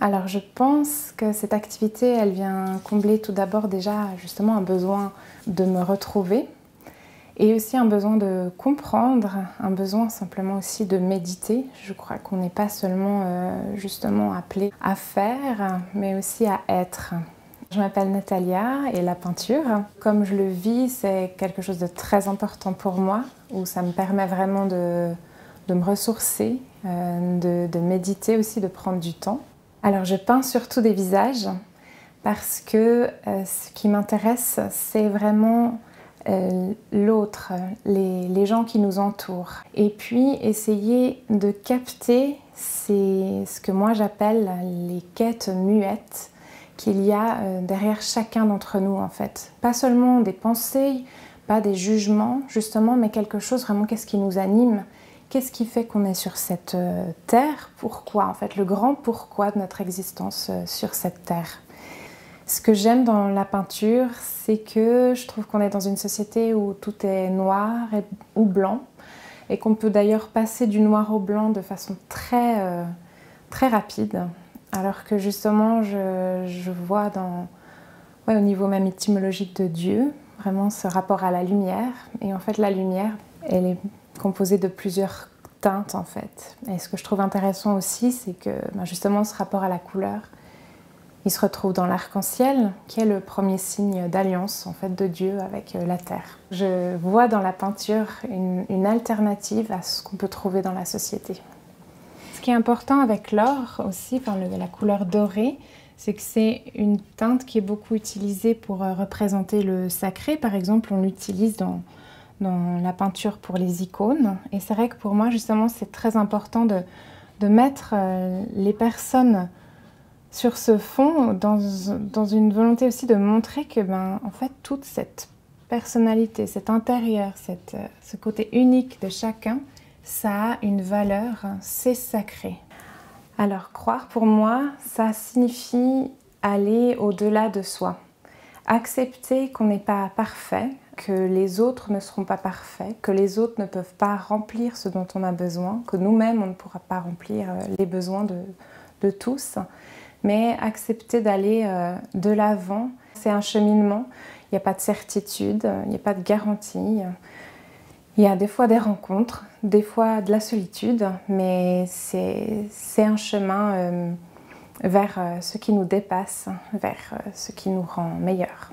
Alors je pense que cette activité, elle vient combler tout d'abord déjà justement un besoin de me retrouver et aussi un besoin de comprendre, un besoin simplement aussi de méditer. Je crois qu'on n'est pas seulement justement appelé à faire, mais aussi à être. Je m'appelle Natalia et la peinture, comme je le vis, c'est quelque chose de très important pour moi, où ça me permet vraiment de me ressourcer, de méditer aussi, de prendre du temps. Alors je peins surtout des visages parce que ce qui m'intéresse, c'est vraiment l'autre, les gens qui nous entourent. Et puis essayer de capter ce que moi j'appelle les quêtes muettes qu'il y a derrière chacun d'entre nous en fait. Pas seulement des pensées, pas des jugements justement, mais quelque chose vraiment, qu'est-ce qui nous anime? Qu'est-ce qui fait qu'on est sur cette terre? Pourquoi en fait? Le grand pourquoi de notre existence sur cette terre. Ce que j'aime dans la peinture, c'est que je trouve qu'on est dans une société où tout est noir ou blanc et qu'on peut d'ailleurs passer du noir au blanc de façon très rapide. Alors que justement, je vois au niveau même étymologique de Dieu, vraiment ce rapport à la lumière. Et en fait, la lumière, elle est composée de plusieurs teintes en fait. Et ce que je trouve intéressant aussi, c'est que justement ce rapport à la couleur, il se retrouve dans l'arc-en-ciel, qui est le premier signe d'alliance en fait, de Dieu avec la terre. Je vois dans la peinture une alternative à ce qu'on peut trouver dans la société. Ce qui est important avec l'or aussi, la couleur dorée, c'est que c'est une teinte qui est beaucoup utilisée pour représenter le sacré. Par exemple, on l'utilise dans la peinture pour les icônes. Et c'est vrai que pour moi, justement, c'est très important de mettre les personnes sur ce fond, dans une volonté aussi de montrer que, en fait, toute cette personnalité, cet intérieur, ce côté unique de chacun, ça a une valeur, c'est sacré. Alors, croire pour moi, ça signifie aller au-delà de soi. Accepter qu'on n'est pas parfait, que les autres ne seront pas parfaits, que les autres ne peuvent pas remplir ce dont on a besoin, que nous-mêmes, on ne pourra pas remplir les besoins de tous. Mais accepter d'aller de l'avant, c'est un cheminement. Il n'y a pas de certitude, il n'y a pas de garantie. Il y a des fois des rencontres, des fois de la solitude, mais c'est un chemin vers ce qui nous dépasse, vers ce qui nous rend meilleurs.